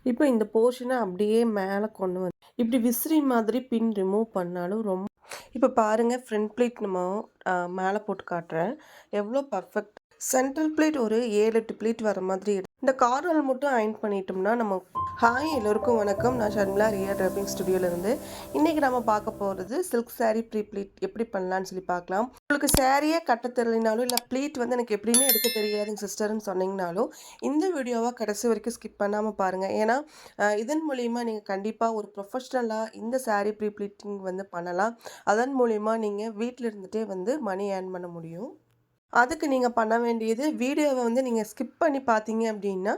இப்போ இந்த போர்ஷன அப்படியே மேல கொண்டு வந்து இப்படி விசிறி மாதிரி பின் ரிமூவ் பண்ணாலும் இப்போ பாருங்க ஃப்ரண்ட் ப்ளீட் நம்ம மேல போட்டு காட்டுறேன். எவ்வளோ பர்ஃபெக்ட். சென்ட்ரல் ப்ளீட் ஒரு 7, 8 ப்ளீட் வர மாதிரி இந்த கார்னர் மட்டும் அயர்ன் பண்ணிட்டோம்னா நம்ம ஹாய் எல்லோருக்கும் வணக்கம். நான் ஷர்மிளா ரியா ட்ரெப்பிங் ஸ்டுடியோலேருந்து. இன்றைக்கி நம்ம பார்க்க போகிறது சில்க் சாரீ ப்ரீ ப்ளீட் எப்படி பண்ணலான்னு சொல்லி பார்க்கலாம். உங்களுக்கு சாரியே கட்ட தெரியலனாலும் இல்லை ப்ளீட் வந்து எனக்கு எப்படின்னு எடுக்க தெரியாதுங்க சிஸ்டர்னு சொன்னீங்கனாலும் இந்த வீடியோவை கடைசி வரைக்கும் ஸ்கிப் பண்ணாமல் பாருங்கள். ஏன்னா இதன் மூலிமா நீங்கள் கண்டிப்பாக ஒரு ப்ரொஃபஷ்னலாக இந்த சாரீ ப்ரீ ப்ளீட்டிங் வந்து பண்ணலாம். அதன் மூலிமா நீங்கள் வீட்டில் இருந்துகிட்டே வந்து மணி ஏர்ன் பண்ண முடியும். அதுக்கு நீங்கள் பண்ண வேண்டியது வீடியோவை வந்து நீங்கள் ஸ்கிப் பண்ணி பார்த்தீங்க அப்படின்னா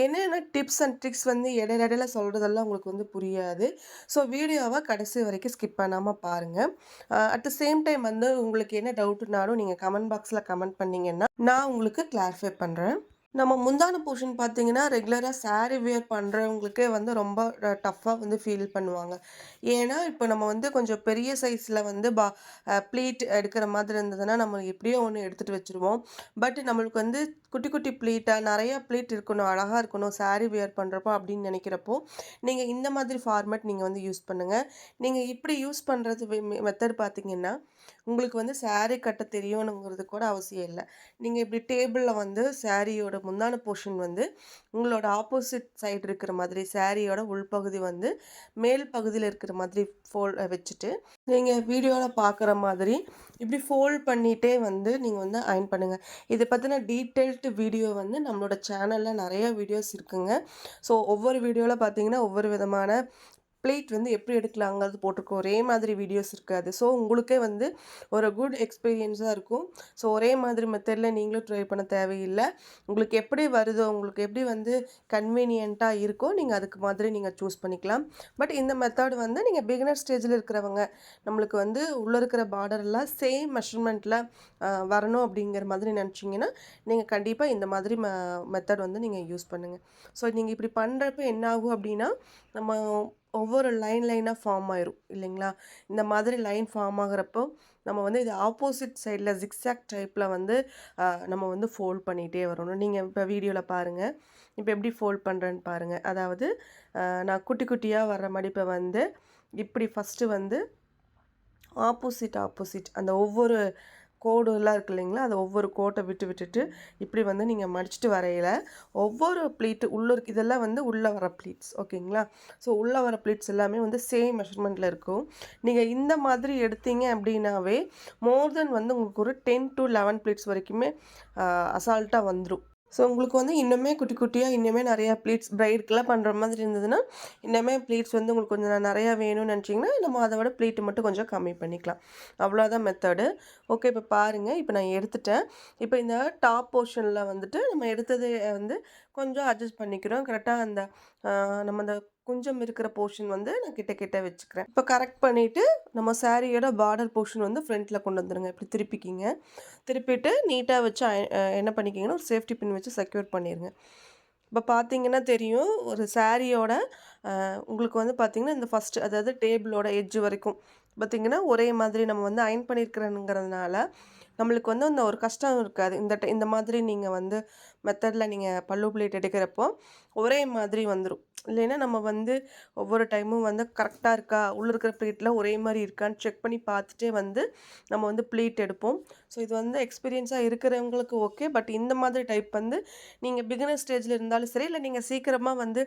என்னென்ன டிப்ஸ் அண்ட் ட்ரிக்ஸ் வந்து இடையில சொல்கிறதெல்லாம் உங்களுக்கு வந்து புரியாது. ஸோ வீடியோவை கடைசி வரைக்கும் ஸ்கிப் பண்ணாமல் பாருங்கள். அட் த சேம் டைம் வந்து உங்களுக்கு என்ன டவுட்னாலும் நீங்கள் கமெண்ட் பாக்ஸில் கமெண்ட் பண்ணிங்கன்னா நான் உங்களுக்கு கிளாரிஃபை பண்ணுறேன். நம்ம முந்தான போர்ஷன் பார்த்தீங்கன்னா ரெகுலராக சாரீ வியர் பண்ணுறவங்களுக்கே வந்து ரொம்ப டஃப்பாக வந்து ஃபீல் பண்ணுவாங்க. ஏன்னா இப்போ நம்ம வந்து கொஞ்சம் பெரிய சைஸில் வந்து ப்ளீட் எடுக்கிற மாதிரி இருந்ததுன்னா நம்ம எப்படியோ ஒன்று எடுத்துகிட்டு வச்சுருவோம். பட் நம்மளுக்கு வந்து குட்டி குட்டி ப்ளீட்டாக நிறையா ப்ளீட் இருக்கணும், அழகாக இருக்கணும் சாரீ வியர் பண்ணுறப்போ அப்படின்னு நினைக்கிறப்போ நீங்கள் இந்த மாதிரி ஃபார்மேட் நீங்கள் வந்து யூஸ் பண்ணுங்கள். நீங்கள் இப்படி யூஸ் பண்ணுறது மெத்தட் பார்த்தீங்கன்னா உங்களுக்கு வந்து சாரீ கட்ட தெரியணுங்கிறது கூட அவசியம் இல்லை. நீங்கள் இப்படி டேபிளில் வந்து சாரியோட முந்தான போர்ஷன் வந்து உங்களோட ஆப்போசிட் சைடு இருக்கிற மாதிரி சாரியோட உள்பகுதி வந்து மேல் பகுதியில் இருக்கிற மாதிரி வச்சுட்டு நீங்கள் வீடியோவில் பார்க்குற மாதிரி இப்படி ஃபோல்ட் பண்ணிகிட்டே வந்து நீங்கள் வந்து அயர்ன் பண்ணுங்கள். இதை பற்றின டீட்டெயில்டு வீடியோ வந்து நம்மளோட சேனலில் நிறைய வீடியோஸ் இருக்குங்க. ஸோ ஒவ்வொரு வீடியோவில் பார்த்தீங்கன்னா ஒவ்வொரு விதமான ப்ளீட் வந்து எப்படி எடுக்கலாங்கிறது போட்டிருக்கோம். ஒரே மாதிரி வீடியோஸ் இருக்காது. ஸோ உங்களுக்கே வந்து ஒரு குட் எக்ஸ்பீரியன்ஸாக இருக்கும். ஸோ ஒரே மாதிரி மெத்தடில் நீங்களும் ட்ரை பண்ண தேவையில்லை. உங்களுக்கு எப்படி வருதோ, உங்களுக்கு எப்படி வந்து கன்வீனியண்ட்டாக இருக்கோ நீங்கள் அதுக்கு மாதிரி நீங்கள் சூஸ் பண்ணிக்கலாம். பட் இந்த மெத்தட் வந்து நீங்கள் பிகினர் ஸ்டேஜில் இருக்கிறவங்க நம்மளுக்கு வந்து உள்ளே இருக்கிற பார்டர்லாம் சேம் மெஷர்மெண்ட்டில் வரணும் அப்படிங்கிற மாதிரி நினச்சிங்கன்னா நீங்கள் கண்டிப்பாக இந்த மாதிரி மெத்தட் வந்து நீங்கள் யூஸ் பண்ணுங்கள். ஸோ நீங்கள் இப்படி பண்ணுறப்ப என்ன ஆகும் அப்படின்னா நம்ம ஒவ்வொரு லைனாக ஃபார்ம் ஆயிரும் இல்லைங்களா? இந்த மாதிரி லைன் ஃபார்ம் ஆகிறப்போ நம்ம வந்து இது ஆப்போசிட் சைடில் ஜிக்ஸாக் டைப்பில் வந்து நம்ம வந்து ஃபோல்ட் பண்ணிகிட்டே வரணும். நீங்கள் இப்போ வீடியோவில் பாருங்கள். இப்போ எப்படி ஃபோல்ட் பண்ணுறேன்னு பாருங்கள். அதாவது நான் குட்டி குட்டியாக வர்ற மடிப்பை வந்து இப்படி ஃபஸ்ட்டு வந்து ஆப்போசிட் அந்த ஒவ்வொரு கோடுலாம் இருக்குது இல்லைங்களா? அதை ஒவ்வொரு கோட்டை விட்டுட்டு இப்படி வந்து நீங்கள் மடிச்சுட்டு வரையில ஒவ்வொரு ப்ளீட்டு இதெல்லாம் வந்து உள்ளே வர ப்ளீட்ஸ் ஓகேங்களா? ஸோ உள்ளே வர ப்ளீட்ஸ் எல்லாமே வந்து சேம் மெஷர்மெண்ட்டில் இருக்கும். நீங்கள் இந்த மாதிரி எடுத்தீங்க அப்படின்னாவே மோர் தென் வந்து உங்களுக்கு ஒரு 10 to 11 ப்ளீட்ஸ் வரைக்குமே அசால்ட்டாக வந்துடும். ஸோ உங்களுக்கு வந்து இன்னுமே குட்டி குட்டியாக இன்னுமே நிறையா ப்ளீட்ஸ் ப்ரைடுக்கெலாம் பண்ணுற மாதிரி இருந்ததுன்னா இன்னுமே ப்ளீட்ஸ் வந்து உங்களுக்கு கொஞ்சம் நிறையா வேணும்னு நினச்சிங்கன்னா நம்ம அதை விட ப்ளீட்டு மட்டும் கொஞ்சம் கம்மி பண்ணிக்கலாம். அவ்வளோதான் மெத்தடு. ஓகே இப்போ பாருங்கள். இப்போ நான் எடுத்துட்டேன். இப்போ இந்த டாப் போர்ஷனில் வந்துட்டு நம்ம எடுத்தது வந்து கொஞ்சம் அட்ஜஸ்ட் பண்ணிக்கிறோம். கரெக்டாக அந்த நம்ம அந்த குஞ்சம் இருக்கிற போர்ஷன் வந்து நான் கிட்ட வச்சுக்கிறேன். இப்போ கரெக்ட் பண்ணிவிட்டு நம்ம சாரியோட பார்டர் போர்ஷன் வந்து ஃப்ரண்ட்டில் கொண்டு வந்துடுங்க. இப்படி திருப்பிட்டு நீட்டாக வச்சு என்ன பண்ணிக்கிங்கன்னா ஒரு சேஃப்டி பின் வச்சு செக்யூர் பண்ணிடுங்க. இப்போ பார்த்தீங்கன்னா தெரியும் ஒரு சாரியோட உங்களுக்கு வந்து பார்த்திங்கன்னா இந்த ஃபஸ்ட்டு அதாவது டேபிளோட எட்ஜ் வரைக்கும் பார்த்திங்கன்னா ஒரே மாதிரி நம்ம வந்து அயர்ன் பண்ணியிருக்கிறோங்கிறதுனால நம்மளுக்கு வந்து அந்த ஒரு கஷ்டம் இருக்காது. இந்த மாதிரி நீங்கள் வந்து மெத்தடில் நீங்கள் பல்லு ப்ளீட் எடுக்கிறப்போ ஒரே மாதிரி வந்துடும். இல்லைன்னா நம்ம வந்து ஒவ்வொரு டைமும் வந்து கரெக்டாக இருக்கா, உள்ளே இருக்கிற ப்ளீட்டில் ஒரே மாதிரி இருக்கான்னு செக் பண்ணி பார்த்துட்டே வந்து நம்ம வந்து ப்ளீட் எடுப்போம். ஸோ இது வந்து எக்ஸ்பீரியன்ஸாக இருக்கிறவங்களுக்கு ஓகே. பட் இந்த மாதிரி டைப் வந்து நீங்கள் பிகினர் ஸ்டேஜில் இருந்தாலும் சரி, இல்லை நீங்கள் சீக்கிரமாக வந்து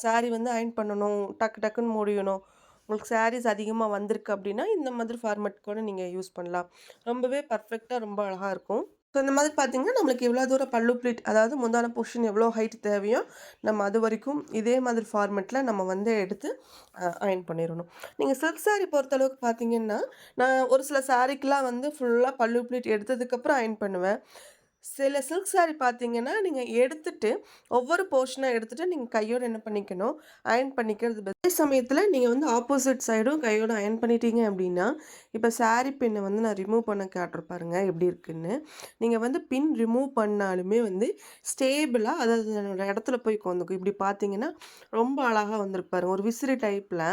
சாரீ வந்து அயர்ன் பண்ணணும், டக்குன்னு முடியணும், உங்களுக்கு சாரீஸ் அதிகமாக வந்திருக்கு அப்படின்னா இந்த மாதிரி ஃபார்மேட் கூட நீங்கள் யூஸ் பண்ணலாம். ரொம்பவே பர்ஃபெக்டாக ரொம்ப அழகாக இருக்கும். ஸோ இந்த மாதிரி பார்த்தீங்கன்னா நம்மளுக்கு எவ்வளோ தூரம் பல்லு ப்ளீட் அதாவது முந்தான போர்ஷன் எவ்வளோ ஹைட் தேவையோ நம்ம அது வரைக்கும் இதே மாதிரி ஃபார்மேட்டில் நம்ம வந்து எடுத்து அயர்ன் பண்ணிடணும். நீங்கள் சில்க் சாரீ பொறுத்தளவுக்கு பார்த்தீங்கன்னா நான் ஒரு சில சாரீக்கெலாம் வந்து ஃபுல்லாக பல்லு ப்ளீட் எடுத்ததுக்கப்புறம் அயர்ன் பண்ணுவேன். சில சில்க் சாரீ பார்த்தீங்கன்னா நீங்கள் எடுத்துட்டு ஒவ்வொரு போர்ஷனாக எடுத்துகிட்டு நீங்கள் கையோடு என்ன பண்ணிக்கணும் அயர்ன் பண்ணிக்கிறது அதே சமயத்தில் நீங்கள் வந்து ஆப்போசிட் சைடும் கையோடு அயர்ன் பண்ணிட்டீங்க அப்படின்னா இப்போ சாரீ பின்னை வந்து நான் ரிமூவ் பண்ண காட்டுறப்பாருங்க எப்படி இருக்குன்னு. நீங்கள் வந்து பின் ரிமூவ் பண்ணாலுமே வந்து ஸ்டேபிளாக அதாவது என்னோட இடத்துல போய் உட்காந்துக்கும். இப்படி பார்த்தீங்கன்னா ரொம்ப அழகாக வந்திருப்பாருங்க. ஒரு விசிறி டைப்பில்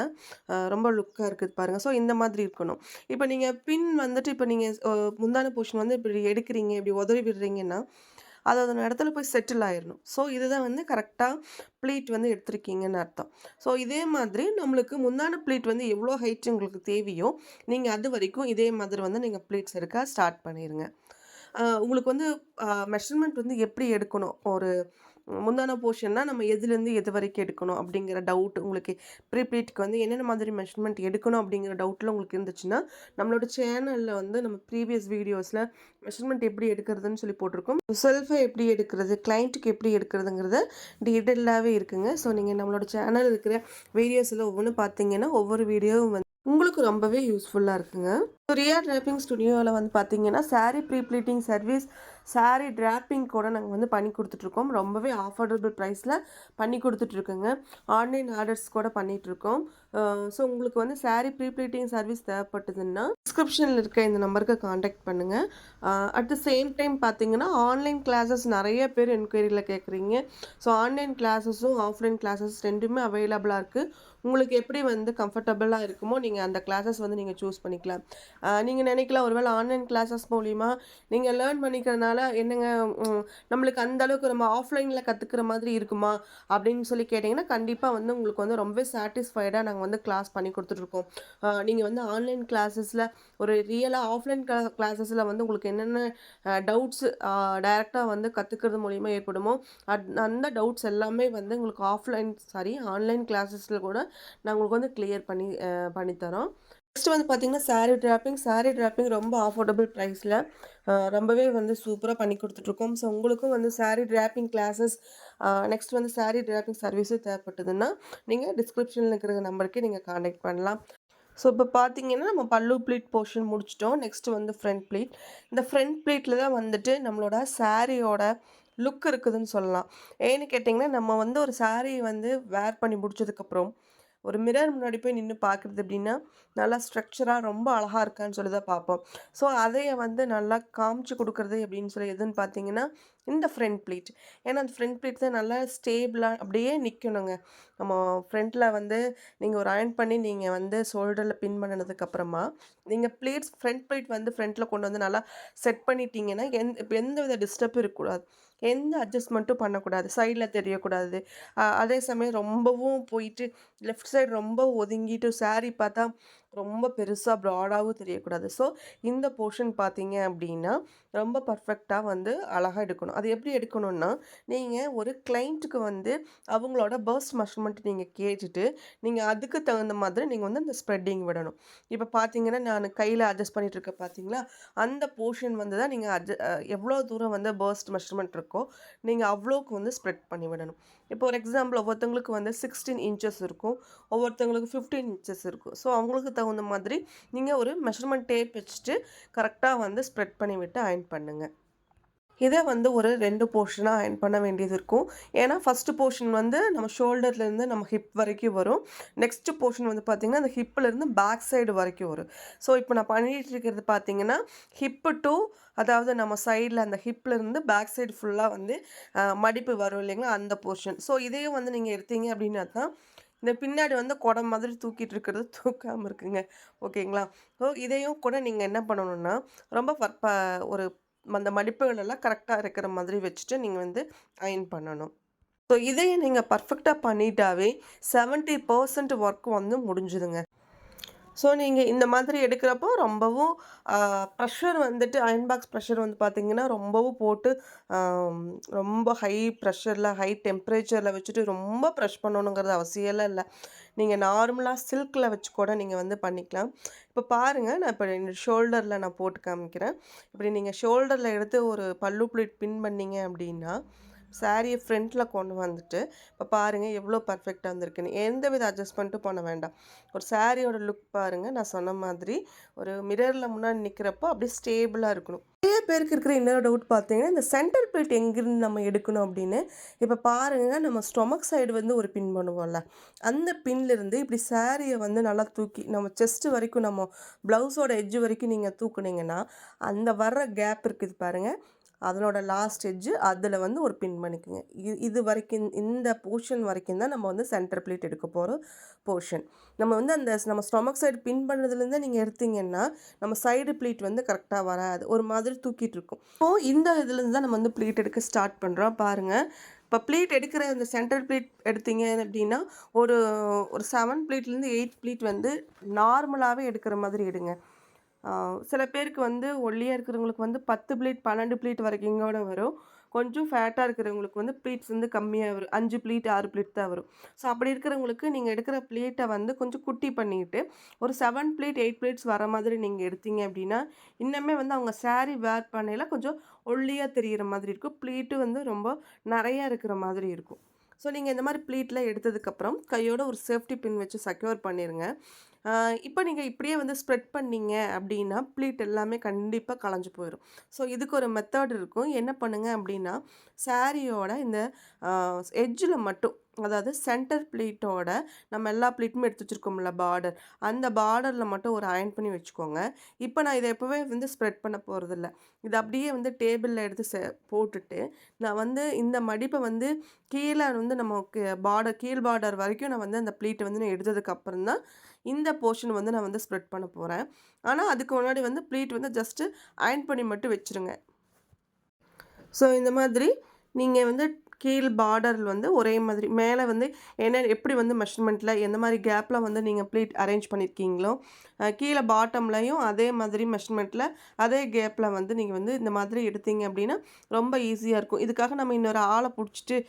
ரொம்ப லுக்காக இருக்குது பாருங்கள். ஸோ இந்த மாதிரி இருக்கணும். இப்போ நீங்கள் பின் வந்துட்டு இப்போ நீங்கள் முந்தான போர்ஷன் வந்து இப்படி எடுக்கிறீங்க, இப்படி உதறி விடுறீங்கன்னா அது அதோட இடத்துல போய் செட்டில் ஆயிரணும். ஸோ இதுதான் வந்து கரெக்ட்டா ப்ளீட் வந்து எடுத்திருக்கீங்கன்னு அர்த்தம். ஸோ இதே மாதிரி நம்மளுக்கு முந்தான ப்ளீட் வந்து எவ்வளோ ஹைட் உங்களுக்கு தேவையோ, நீங்க அது வரைக்கும் இதே மாதிரி வந்து நீங்க ப்ளீட்ஸ் எடுக்க ஸ்டார்ட் பண்ணிருங்க. உங்களுக்கு வந்து மெஷர்மென்ட் வந்து எப்படி எடுக்கணும்? ஒரு முந்தான போர்ஷன்னா நம்ம எதுலேருந்து எது வரைக்கும் எடுக்கணும் அப்படிங்கிற டவுட் உங்களுக்கு ப்ரீ ப்ளீட்க்கு வந்து என்னென்ன மாதிரி மெஷர்மென்ட் எடுக்கணும் அப்படிங்கிற டவுட்ல உங்களுக்கு இருந்துச்சுன்னா, நம்மளோட சேனல்ல வந்து நம்ம ப்ரீவியஸ் வீடியோஸ்ல மெஷர்மென்ட் எப்படி எடுக்கிறதுன்னு சொல்லி போட்டிருக்கோம். செல்ஃபை எப்படி எடுக்கிறது, கிளையண்ட்டுக்கு எப்படி எடுக்கிறதுங்கிறத டீட்டெயிலாவே இருக்குங்க. ஸோ நீங்க நம்மளோட சேனல் இருக்கிற வீடியோஸ்ல ஒவ்வொன்னும் பார்த்தீங்கன்னா, ஒவ்வொரு வீடியோவும் வந்து உங்களுக்கு ரொம்பவே யூஸ்ஃபுல்லா இருக்குங்க. ரியா டிராப்பிங் ஸ்டுடியோல வந்து பார்த்தீங்கன்னா, sari pre pleating service, sari draping கூட நாங்க வந்து பண்ணி குடுத்துட்ருக்கோம். ரொம்பவே அஃபோர்டபுள் ப்ரைஸ்ல பண்ணி குடுத்துட்ருக்கோங்க. ஆன்லைன் ஆர்டர்ஸ் கூட பண்ணிட்டுருக்கோம். ஸோ உங்களுக்கு வந்து சாரி ப்ரீ ப்ளீட்டிங் சர்வீஸ் தேவைப்பட்டதுன்னா, டிஸ்கிரிப்ஷன்ல இருக்க இந்த நம்பருக்கு கான்டாக்ட் பண்ணுங்க. அட் த சேம் டைம் பார்த்தீங்கன்னா, ஆன்லைன் கிளாஸஸ் நெறைய பேர் என்கொயரில கேட்குறீங்க. ஸோ ஆன்லைன் கிளாஸஸும், ஆஃப்லைன் கிளாஸஸ் 2மே அவைலபிளா இருக்கு. உங்களுக்கு எப்படி வந்து கம்ஃபர்டபுளா இருக்குமோ, நீங்க அந்த கிளாஸஸ் வந்து நீங்க சூஸ் பண்ணிக்கலாம். நீங்க நினைக்கலாம், ஒருவேளை ஆன்லைன் கிளாஸஸ் மூலியமா நீங்க லேர்ன் பண்ணிக்கிறனால என்னங்க ம் நம்மளுக்கு அந்த அளவுக்கு நம்ம ஆஃப்லைன்ல கத்துக்கிற மாதிரி இருக்குமா? அப்படின்னு சொல்லி கேட்டீங்கன்னா, கண்டிப்பா வந்து உங்களுக்கு வந்து ரொம்பவே சாட்டிஸ்ஃபைடா நாங்க வந்து கிளாஸ் பண்ணி குடுத்துட்டுருக்கோம். நீங்க வந்து ஆன்லைன் கிளாஸஸ்ல ஒரு ரியலா ஆஃப்லைன் கிளாஸஸ்ல வந்து உங்களுக்கு என்னென்ன டவுட்ஸ் டைரக்ட்டா வந்து கத்துக்கிறது மூலியமா ஏற்படுமோ, அந்த டவுட்ஸ் எல்லாமே வந்து உங்களுக்கு ஆன்லைன் கிளாஸஸ்ல கூட நான் உங்களுக்கு வந்து கிளியர் பண்ணி தரோம். நெக்ஸ்ட் வந்து பார்த்தீங்கன்னா, சாரி டிராப்பிங் ரொம்ப அஃபோர்டபுள் ப்ரைஸ்ல ரொம்பவே வந்து சூப்பரா பண்ணி குடுத்துட்டுருக்கோம். ஸோ உங்களுக்கும் வந்து சாரி டிராப்பிங் கிளாஸஸ் நெக்ஸ்ட் வந்து சாரி டிராப்பிங் சர்வீஸும் தேவைப்பட்டதுன்னா, நீங்க டிஸ்கிரிப்ஷன்ல இருக்கிற நம்பருக்கு நீங்க கான்டாக்ட் பண்ணலாம். ஸோ இப்போ பார்த்தீங்கன்னா, நம்ம பல்லு ப்ளீட் போர்ஷன் முடிச்சுட்டோம். நெக்ஸ்ட் வந்து ஃப்ரண்ட் ப்ளீட். இந்த ஃப்ரண்ட் ப்ளீட்ல தான் வந்துட்டு நம்மளோட சாரியோட லுக் இருக்குதுன்னு சொல்லலாம். ஏன்னு கேட்டிங்கன்னா, நம்ம வந்து ஒரு சாரி வந்து வேர் பண்ணி முடிச்சதுக்கப்புறம், ஒரு மிரர் முன்னாடி போய் நின்னு பார்க்குறது எப்படின்னா, நல்லா ஸ்ட்ரக்சரா ரொம்ப அழகா இருக்கான்னு சொல்லி தான் பார்ப்போம். ஸோ அதைய வந்து நல்லா காமிச்சு குடுக்குறது எப்படின்னு சொல்லி எதுன்னு பார்த்தீங்கன்னா, இந்த ஃப்ரண்ட் ப்ளீட். ஏன்னா, அந்த ஃப்ரண்ட் ப்ளீட் தான் நல்லா ஸ்டேபிளா அப்படியே நிக்கணுங்க. நம்ம ஃப்ரண்ட்ல வந்து நீங்க ஒரு அயர்ன் பண்ணி நீங்க வந்து ஷோல்டர்ல பின் பண்ணுனதுக்கு அப்புறமா, நீங்க ஃப்ரண்ட் ப்ளீட் வந்து ஃப்ரண்ட்ல கொண்டு வந்து நல்லா செட் பண்ணிட்டீங்கன்னா, இப்ப எந்தவித டிஸ்டர்பும் இருக்கக்கூடாது. எந்த அட்ஜஸ்ட்மென்ட்டும் பண்ணக்கூடாது. சைட்ல தெரியக்கூடாது. அதே சமயம் ரொம்பவும் போயிட்டு லெஃப்ட் சைடு ரொம்ப ஒதுங்கிட்டு சாரி பார்த்தா ரொம்ப பெருசா ப்ராடாவும் தெரியக்கூடாது. ஸோ இந்த போர்ஷன் பார்த்தீங்க அப்படின்னா, ரொம்ப பர்ஃபெக்ட்டா வந்து அழகா எடுக்கணும். அது எப்படி எடுக்கணும்னா, நீங்க ஒரு கிளையண்ட்டுக்கு வந்து அவங்களோட பர்ஸ்ட் மெஷர்மென்ட் நீங்க கேட்டுட்டு, நீங்க அதுக்கு தகுந்த மாதிரி நீங்க வந்து அந்த ஸ்ப்ரெட்டிங் விடணும். இப்ப பார்த்தீங்கன்னா, நானு கையில அட்ஜஸ்ட் பண்ணிட்டு இருக்கேன் பார்த்தீங்களா? அந்த போர்ஷன் வந்து தான் நீங்க எவ்வளோ தூரம் வந்து பர்ஸ்ட் மெஷர்மென்ட் இருக்கோ, நீங்க அவ்வளோக்கு வந்து ஸ்ப்ரெட் பண்ணி விடணும். இப்போ ஒரு எக்ஸாம்பிள் ஒவ்வொருத்தவங்களுக்கு வந்து 16 இன்ச்சஸ் இருக்கும். ஒவ்வொருத்தவங்களுக்கு 15 இன்ச்சஸ் இருக்கும். ஸோ அவங்களுக்கு தகுந்த மாதிரி நீங்க ஒரு மெஷர்மென்ட் டேப் வச்சுட்டு கரெக்ட்டா வந்து ஸ்ப்ரெட் பண்ணி விட்டு அயர்ன் பண்ணுங்க. இத வந்து ஒரு 2 போர்ஷனா அயர்ன் பண்ண வேண்டியது இருக்கும். ஏன்னா, ஃபர்ஸ்ட் போர்ஷன் வந்து நம்ம ஷோல்டர்லேருந்து நம்ம ஹிப் வரைக்கும் வரும். நெக்ஸ்ட் போர்ஷன் வந்து பார்த்தீங்கன்னா, அந்த ஹிப்லேருந்து பேக் சைடு வரைக்கும் வரும். ஸோ, இப்போ நான் பண்ணிட்டு இருக்கிறது பார்த்தீங்கன்னா, ஹிப்பு டூ அதாவது நம்ம சைடில அந்த ஹிப்லேருந்து பேக் சைடு ஃபுல்லா வந்து மடிப்பு வரும் இல்லைங்களா? அந்த போர்ஷன். ஸோ, இதையும் வந்து நீங்க எடுத்தீங்க அப்படின்னா தான், இந்த பின்னாடி வந்து குடம் மாதிரி தூக்கிட்டு இருக்கிறது தூக்காம இருக்குங்க. ஓகேங்களா? ஸோ, இதையும் கூட நீங்க என்ன பண்ணணும்னா, ரொம்ப ஒரு அந்த மடிப்புகள் எல்லாம் கரெக்ட்டா இருக்கிற மாதிரி வச்சுட்டு நீங்க வந்து அயர்ன் பண்ணணும். ஸோ இதைய நீங்க பெர்ஃபெக்ட்டா பண்ணிட்டாவே 70% ஒர்க் வந்து முடிஞ்சுதுங்க. ஸோ நீங்க இந்த மாதிரி எடுக்கிறப்போ ரொம்பவும் ப்ரெஷர் வந்துட்டு அயர்ன் பாக்ஸ் ப்ரெஷர் வந்து பார்த்தீங்கன்னா, ரொம்பவும் போட்டு ஆம் ரொம்ப ஹை ப்ரெஷர்ல, ஹை டெம்பரேச்சர்ல வச்சுட்டு ரொம்ப ப்ரெஷ் பண்ணணுங்கிறது அவசியம்லாம் இல்ல. நீங்க நார்மலா சில்க்ல வச்சு கூட நீங்க வந்து பண்ணிக்கலாம். இப்போ பாருங்க, நான் இப்போ என்னோட ஷோல்டர்ல நான் போட்டு காமிக்கிறேன். இப்படி நீங்க ஷோல்டர்ல எடுத்து ஒரு பல்லு ப்ளீட் பின் பண்ணீங்க அப்படின்னா, சாரிய ஃப்ரண்ட்ல கொண்டு வந்துட்டு, இப்போ பாருங்க எவ்வளோ பெர்ஃபெக்ட்டா வந்திருக்குன்னு. எந்தவித அட்ஜஸ்ட்மென்ட்டும் பண்ண வேண்டாம். ஒரு சாரியோட லுக் பாருங்க, நான் சொன்ன மாதிரி ஒரு மிரர்ல முன்னாடி நிக்கிறப்போ அப்படியே ஸ்டேபிளா இருக்கணும். நிறைய பேருக்கு இருக்கிற இன்னொரு டவுட் பார்த்தீங்கன்னா, இந்த சென்டர் பிளேட் எங்கிருந்து நம்ம எடுக்கணும் அப்படின்னு. இப்போ பாருங்க, நம்ம ஸ்டொமக் சைடு வந்து ஒரு பின் பண்ணுவோம்ல, அந்த பின்லேருந்து இப்படி சாரிய வந்து நல்லா தூக்கி நம்ம செஸ்ட் வரைக்கும் நம்ம ப்ளவுஸோட எட்ஜ் வரைக்கும் நீங்க தூக்குனீங்கன்னா, அந்த வர்ற கேப் இருக்குது பாருங்க, அதனோட லாஸ்ட் எட்ஜு அதில் வந்து ஒரு பின் பண்ணிக்கோங்க. இது வரைக்கும் இந்த போர்ஷன் வரைக்கும் தான் நம்ம வந்து சென்டர் ப்ளீட் எடுக்க போகிற போர்ஷன். நம்ம வந்து நம்ம ஸ்டொமக் சைடு பின் பண்ணதுலேருந்தே நீங்கள் எடுத்தீங்கன்னா நம்ம சைடு ப்ளீட் வந்து கரெக்டாக வராது, ஒரு மாதிரி தூக்கிட்டு இருக்கும். இந்த இதுலேருந்து தான் நம்ம வந்து ப்ளீட் எடுக்க ஸ்டார்ட் பண்ணுறோம். பாருங்கள், இப்போ ப்ளீட் எடுக்கிற இந்த சென்டர் ப்ளீட் எடுத்தீங்க அப்படின்னா ஒரு ஒரு 7 ப்ளீட்லேருந்து 8 ப்ளீட் வந்து நார்மலாகவே எடுக்கிற மாதிரி எடுங்க. சில பேருக்கு வந்து ஒல்லியாக இருக்கிறவங்களுக்கு வந்து 10 ப்ளீட் 12 ப்ளீட் வரைக்கும் கூட வரும். கொஞ்சம் ஃபேட்டாக இருக்கிறவங்களுக்கு வந்து ப்ளீட்ஸ் வந்து கம்மியாக வரும். 5 ப்ளீட் 6 ப்ளீட் தான் வரும். ஸோ அப்படி இருக்கிறவங்களுக்கு நீங்கள் எடுக்கிற ப்ளீட்டை வந்து கொஞ்சம் குட்டி பண்ணிட்டு ஒரு 7 ப்ளீட் 8 ப்ளீட்ஸ் வர மாதிரி நீங்கள் எடுத்தீங்க அப்படின்னா இன்னுமே வந்து அவங்க சாரீ வேர் பண்ணையில் கொஞ்சம் ஒல்லியாக தெரிகிற மாதிரி இருக்கும். ப்ளீட்டு வந்து ரொம்ப நிறையா இருக்கிற மாதிரி இருக்கும். ஸோ நீங்கள் இந்த மாதிரி ப்ளீட்டில் எடுத்ததுக்கப்புறம் கையோட ஒரு சேஃப்டி பின் வச்சு செக்யூர் பண்ணிடுங்க. இப்போ நீங்கள் இப்படியே வந்து ஸ்ப்ரெட் பண்ணீங்க அப்படின்னா ப்ளீட் எல்லாமே கண்டிப்பாக கலைஞ்சு போயிடும். ஸோ இதுக்கு ஒரு மெத்தட் இருக்கும். என்ன பண்ணுங்க அப்படின்னா சாரியோட இந்த எட்ஜில் மட்டும், அதாவது சென்டர் ப்ளீட்டோட நம்ம எல்லா ப்ளீட்டுமே எடுத்து வச்சுருக்கோம்ல பார்டர், அந்த பார்டரில் மட்டும் ஒரு அயர்ன் பண்ணி வச்சுக்கோங்க. இப்போ நான் இதை எப்போவே வந்து ஸ்ப்ரெட் பண்ண போகிறதில்ல. இதை அப்படியே வந்து டேபிளில் எடுத்து போட்டுட்டு நான் வந்து இந்த மடிப்பை வந்து கீழே வந்து நமக்கு கீழ் பார்டர் வரைக்கும் நான் வந்து அந்த ப்ளீட்டை வந்து நான் எடுத்ததுக்கப்புறம் தான் இந்த போர்ஷன் வந்து நான் வந்து ஸ்ப்ரெட் பண்ண போகிறேன். ஆனால் அதுக்கு முன்னாடி வந்து ப்ளீட் வந்து ஜஸ்ட்டு அயர்ன் பண்ணி மட்டும் வச்சுருங்க. ஸோ இந்த மாதிரி நீங்கள் வந்து கீழ் பார்டரில் வந்து ஒரே மாதிரி மேலே வந்து எப்படி வந்து மெஷர்மெண்ட்டில் எந்த மாதிரி கேப்பில் வந்து நீங்கள் ப்ளீட் அரேஞ்ச் பண்ணியிருக்கீங்களோ கீழே பாட்டம்லையும் அதே மாதிரி மெஷர்மெண்ட்டில் அதே கேப்பில் வந்து நீங்கள் வந்து இந்த மாதிரி எடுத்தீங்க அப்படின்னா ரொம்ப ஈஸியாக இருக்கும். இதுக்காக நம்ம இன்னொரு ஆளை பிடிச்சிட்டு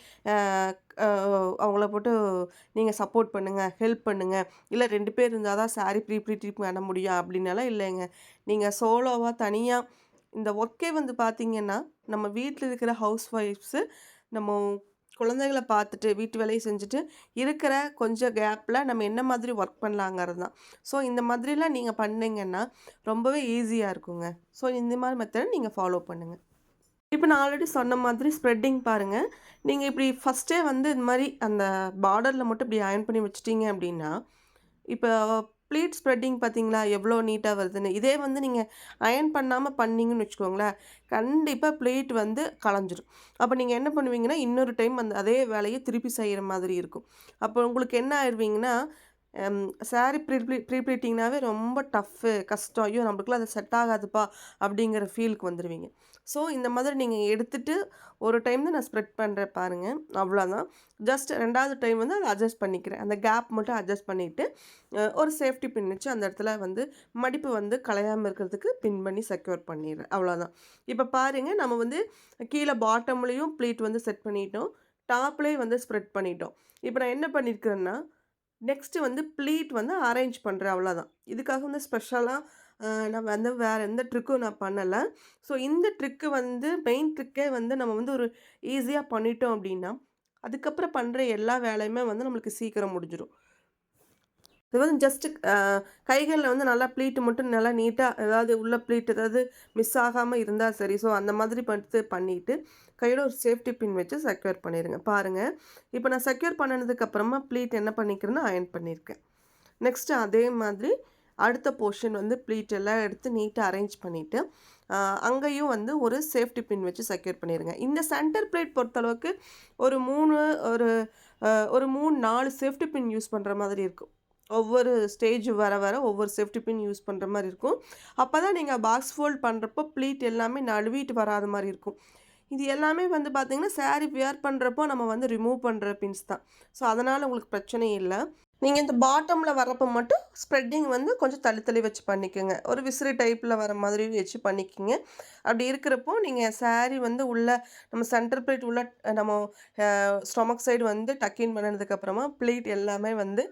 அவங்கள போட்டு நீங்கள் சப்போர்ட் பண்ணுங்கள், ஹெல்ப் பண்ணுங்கள், இல்லை 2 பேர் இருந்தால் தான் சாரீ ப்ளீட் பண்ண முடியும் அப்படின்னாலாம் இல்லைங்க. நீங்கள் சோலோவாக தனியாக இந்த ஒர்க்கே வந்து பார்த்திங்கன்னா நம்ம வீட்டில் இருக்கிற ஹவுஸ் ஒய்ஃப்ஸு நம்ம குழந்தைகளை பார்த்துட்டு வீட்டு வேலையை செஞ்சுட்டு இருக்கிற கொஞ்சம் கேப்பில் நம்ம என்ன மாதிரி ஒர்க் பண்ணலாங்கிறது தான். ஸோ இந்த மாதிரிலாம் நீங்கள் பண்ணிங்கன்னா ரொம்பவே ஈஸியாக இருக்குங்க. ஸோ இந்த மாதிரி மெத்தட் நீங்கள் ஃபாலோ பண்ணுங்கள். இப்போ நான் ஆல்ரெடி சொன்ன மாதிரி ஸ்ப்ரெட்டிங் பாருங்கள். நீங்கள் இப்படி ஃபஸ்ட்டே வந்து இந்த மாதிரி அந்த பார்டரில் மட்டும் இப்படி அயர்ன் பண்ணி வச்சிட்டிங்க அப்படின்னா இப்போ ப்ளீட் ஸ்ப்ரெட்டிங் பார்த்தீங்களா எவ்வளோ நீட்டாக வருதுன்னு. இதே வந்து நீங்கள் அயர்ன் பண்ணாமல் பண்ணிங்கன்னு வச்சுக்கோங்களேன், கண்டிப்பாக ப்ளீட் வந்து கலைஞ்சிரும். அப்போ நீங்கள் என்ன பண்ணுவீங்கன்னா இன்னொரு டைம் அந்த அதே வேலையை திருப்பி செய்கிற மாதிரி இருக்கும். அப்போ உங்களுக்கு என்ன ஆயிடுவீங்கன்னா சாரீ ப்ரீ ப்ளீட்டிங்னாவே ரொம்ப டஃப்பு, கஷ்டம், ஐயோ நம்மளுக்குலாம் அது செட் ஆகாதுப்பா அப்படிங்கிற ஃபீலுக்கு வந்துடுவீங்க. ஸோ இந்த மாதிரி நீங்கள் எடுத்துகிட்டு ஒரு டைம் தான் நான் ஸ்ப்ரெட் பண்ணுறேன் பாருங்கள், அவ்வளோதான். ஜஸ்ட் 2வது டைம் வந்து அதை அட்ஜஸ்ட் பண்ணிக்கிறேன். அந்த கேப் மட்டும் அட்ஜஸ்ட் பண்ணிவிட்டு ஒரு சேஃப்டி பின் வச்சு அந்த இடத்துல வந்து மடிப்பு வந்து கலையாமல் இருக்கிறதுக்கு பின் பண்ணி செக்யூர் பண்ணிடுறேன், அவ்வளோதான். இப்போ பாருங்கள், நம்ம வந்து கீழே பாட்டம்லேயும் ப்ளீட் வந்து செட் பண்ணிட்டோம், டாப்லேயும் வந்து ஸ்ப்ரெட் பண்ணிட்டோம். இப்போ நான் என்ன பண்ணியிருக்கிறேன்னா நெக்ஸ்ட்டு வந்து ப்ளீட் வந்து அரேஞ்ச் பண்ணுறேன், அவ்வளோதான். இதுக்காக வந்து ஸ்பெஷலாக நான் வந்து வேறு எந்த ட்ரிக்கும் நான் பண்ணலை. ஸோ இந்த ட்ரிக்கு வந்து மெயின் ட்ரிக்கே வந்து நம்ம வந்து ஒரு ஈஸியாக பண்ணிட்டோம் அப்படின்னா அதுக்கப்புறம் பண்ணுற எல்லா வேலையுமே வந்து நம்மளுக்கு சீக்கிரம் முடிஞ்சிடும். இது வந்து ஜஸ்ட்டு கைகளில் வந்து நல்லா ப்ளீட்டு மட்டும் நல்லா நீட்டாக ஏதாவது உள்ள ப்ளீட் ஏதாவது மிஸ் ஆகாமல் இருந்தால் சரி. ஸோ அந்த மாதிரி பண்ணிவிட்டு கையோட ஒரு சேஃப்டி பின் வச்சு செக்யூர் பண்ணிடுங்க. பாருங்கள், இப்போ நான் செக்யூர் பண்ணினதுக்கப்புறமா ப்ளீட் என்ன பண்ணிக்கிறேன்னா அயர்ன் பண்ணியிருக்கேன். நெக்ஸ்ட்டு அதே மாதிரி அடுத்த போர்ஷன் வந்து ப்ளீட் எல்லாம் எடுத்து நீட்டாக அரேஞ்ச் பண்ணிவிட்டு அங்கேயும் வந்து ஒரு சேஃப்டி பின் வச்சு செக்யூர் பண்ணிடுங்க. இந்த சென்டர் ப்ளேட் பொறுத்தளவுக்கு ஒரு 3-4 சேஃப்டி பின் யூஸ் பண்ணுற மாதிரி இருக்கும். ஒவ்வொரு ஸ்டேஜ் வர வர ஒவ்வொரு சேஃப்டி பின் யூஸ் பண்ணுற மாதிரி இருக்கும். அப்போ தான் நீங்கள் பாக்ஸ் ஃபோல்ட் பண்ணுறப்போ ப்ளீட் எல்லாமே நழுவிட்டு வராத மாதிரி இருக்கும். இது எல்லாமே வந்து பார்த்திங்கன்னா சாரீ வியர் பண்ணுறப்போ நம்ம வந்து ரிமூவ் பண்ணுற பின்ஸ் தான். ஸோ அதனால் உங்களுக்கு பிரச்சனை இல்லை. நீங்கள் இந்த பாட்டமில் வரப்போ மட்டும் ஸ்ப்ரெட்டிங் வந்து கொஞ்சம் தள்ளி வச்சு பண்ணிக்கோங்க. ஒரு விசிறி டைப்பில் வர மாதிரி வச்சு பண்ணிக்கோங்க. அப்படி இருக்கிறப்போ நீங்கள் சாரீ வந்து நம்ம சென்டர் ப்ளீட் நம்ம ஸ்டொமக் சைடு வந்து டக்கின் பண்ணினதுக்கப்புறமா ப்ளீட் எல்லாமே வந்து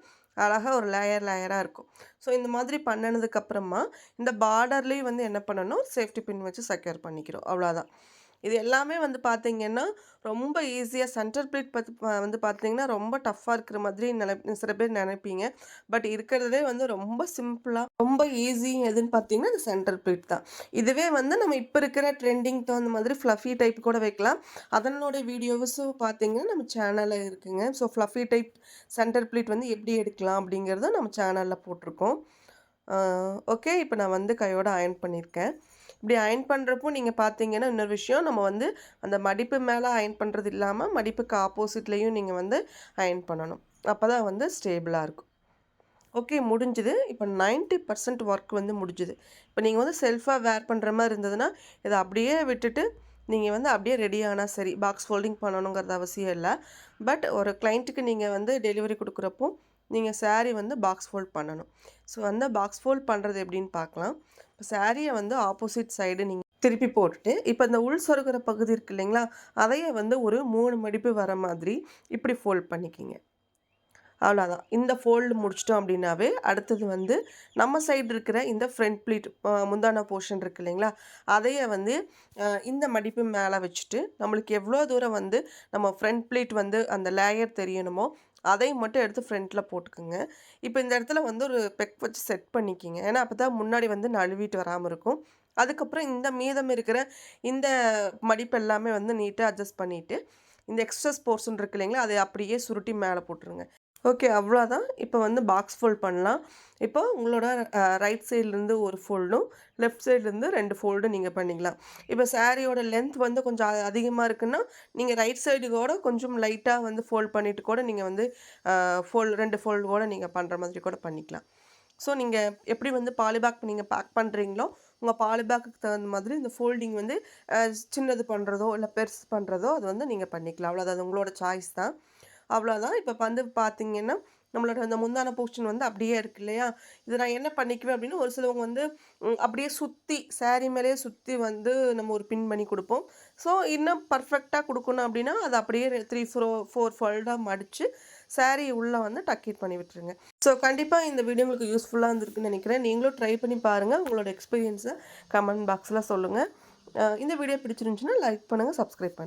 அழகாக ஒரு லேயராக இருக்கும். ஸோ இந்த மாதிரி பண்ணினதுக்கப்புறமா இந்த பார்டர்லேயும் வந்து என்ன பண்ணணும், சேஃப்டி பின் வச்சு செக்யூர் பண்ணிக்கிறோம், அவ்வளோதான். இது எல்லாமே வந்து பார்த்திங்கன்னா ரொம்ப ஈஸியாக சென்டர் ப்ளீட் வந்து பார்த்திங்கன்னா ரொம்ப டஃப்பாக இருக்கிற மாதிரி சில பேர் நினைப்பீங்க. பட் இருக்கிறதே வந்து ரொம்ப சிம்பிளாக ரொம்ப ஈஸி எதுன்னு பார்த்தீங்கன்னா இந்த சென்டர் ப்ளீட் தான். இதுவே வந்து நம்ம இப்போ இருக்கிற ட்ரெண்டிங் தகுந்த மாதிரி ஃப்ளஃபி டைப் கூட வைக்கலாம். அதனோட வீடியோஸும் பார்த்திங்கன்னா நம்ம சேனலில் இருக்குங்க. So fluffy type center pleat வந்து எப்படி எடுக்கலாம் அப்படிங்கிறத நம்ம சேனலில் போட்டிருக்கோம். ஓகே, இப்போ நான் வந்து கையோட அயர்ன் பண்ணியிருக்கேன். இப்படி அயர்ன் பண்ணுறப்போ நீங்கள் பார்த்தீங்கன்னா இன்னொரு விஷயம் நம்ம வந்து அந்த மடிப்பு மேலே அயர்ன் பண்ணுறது இல்லாமல் மடிப்புக்கு ஆப்போசிட்லேயும் நீங்கள் வந்து அயர்ன் பண்ணணும். அப்போ தான் வந்து ஸ்டேபிளாக இருக்கும். ஓகே முடிஞ்சுது. இப்போ 90% ஒர்க் வந்து முடிஞ்சுது. இப்போ நீங்கள் வந்து செல்ஃபாக வேர் பண்ணுற மாதிரி இருந்ததுன்னா, இதை அப்படியே விட்டுட்டு நீங்கள் வந்து அப்படியே ரெடி ஆனா சரி. பாக்ஸ் ஃபோல்டிங் பண்ணணுங்கிறது அவசியம் இல்ல. பட் ஒரு கிளையண்ட்டுக்கு நீங்கள் வந்து டெலிவரி குடுக்குறப்போ, நீங்க சாரி வந்து பாக்ஸ் ஃபோல்ட் பண்ணணும். ஸோ அந்த பாக்ஸ் ஃபோல்ட் பண்றது எப்படின்னு பார்க்கலாம். இப்போ சாரிய வந்து ஆப்போசிட் சைடு நீங்க திருப்பி போட்டுட்டு, இப்போ இந்த உள் சொருகுற பகுதி இருக்கு இல்லைங்களா? அதையே வந்து ஒரு 3 மடிப்பு வர மாதிரி இப்படி ஃபோல்ட் பண்ணிக்கிங்க. அவ்வளோதான். இந்த ஃபோல்டு முடிச்சிட்டோம் அப்படின்னாவே, அடுத்தது வந்து நம்ம சைடு இருக்கிற இந்த ஃப்ரண்ட் ப்ளீட் முந்தான போர்ஷன் இருக்கு இல்லைங்களா? அதைய வந்து இந்த மடிப்பு மேல வச்சுட்டு, நம்மளுக்கு எவ்வளோ தூரம் வந்து நம்ம ஃப்ரண்ட் ப்ளீட் வந்து அந்த லேயர் தெரியணுமோ, அதை மட்டும் எடுத்து ஃப்ரண்ட்ல போட்டுக்குங்க. இப்போ இந்த இடத்துல வந்து ஒரு பெக் வச்சு செட் பண்ணிக்கிங்க. ஏன்னா, அப்பதான் முன்னாடி வந்து நழுவிட்டு வராம இருக்கும். அதுக்கப்புறம் இந்த மீதம் இருக்கிற இந்த மடிப்பு எல்லாமே வந்து நீட்டா அட்ஜஸ்ட் பண்ணிட்டு, இந்த எக்ஸஸ் போர்ஷன் இருக்கு இல்லைங்களா? அதை அப்படியே சுருட்டி மேல போட்டுருங்க. ஓகே. அவ்வளோதான். இப்போ வந்து பாக்ஸ் ஃபோல்ட் பண்ணலாம். இப்போ உங்களோட ரைட் சைட்லேருந்து ஒரு ஃபோல்டும், லெஃப்ட் சைட்லேருந்து 2 ஃபோல்டும் நீங்க பண்ணிக்கலாம். இப்போ சாரியோட லென்த் வந்து கொஞ்சம் அதிகமா இருக்குன்னா, நீங்க ரைட் சைடு கூட கொஞ்சம் லைட்டா வந்து ஃபோல்ட் பண்ணிட்டு கூட நீங்க வந்து 2 ஃபோல்டு கூட நீங்க பண்ற மாதிரி கூட பண்ணிக்கலாம். ஸோ நீங்க எப்படி வந்து பாலிபேக் நீங்க பேக் பண்றீங்களோ, உங்க பாலிபேக்குக்கு தகுந்த மாதிரி இந்த ஃபோல்டிங் வந்து அ சின்னது பண்றதோ, இல்ல பெருசு பண்றதோ அது வந்து நீங்க பண்ணிக்கலாம். அவ்வளோதான். அது உங்களோட சாய்ஸ் தான். அவ்வளோதான். இப்ப வந்து பார்த்தீங்கன்னா, நம்மளோட அந்த முந்தான போர்ஷன் வந்து அப்படியே இருக்கு இல்லையா? இத நான் என்ன பண்ணிக்குவேன் அப்படின்னா, ஒரு சிலவங்க வந்து அப்படியே சுத்தி சாரி மேலேயே சுத்தி வந்து நம்ம ஒரு பின் பண்ணி குடுப்போம். ஸோ, இன்னும் பர்ஃபெக்ட்டா குடுக்கணும் அப்படின்னா, அத அப்படியே 4 ஃபோல்டா மடிச்சு, சாரி உள்ள வந்து டக் பண்ணி விட்டுருங்க. ஸோ, கண்டிப்பா இந்த வீடியோ உங்களுக்கு யூஸ்ஃபுல்லா இருந்திருக்குன்னு நெனைக்கிறேன். நீங்களும் ட்ரை பண்ணி பாருங்க. உங்களோட எக்ஸ்பீரியன்ஸ கமெண்ட் பாக்ஸ்ல சொல்லுங்க. இந்த வீடியோ பிடிச்சிருந்துச்சுன்னா லைக் பண்ணுங்க, சப்ஸ்கிரைப் பண்ணுங்க.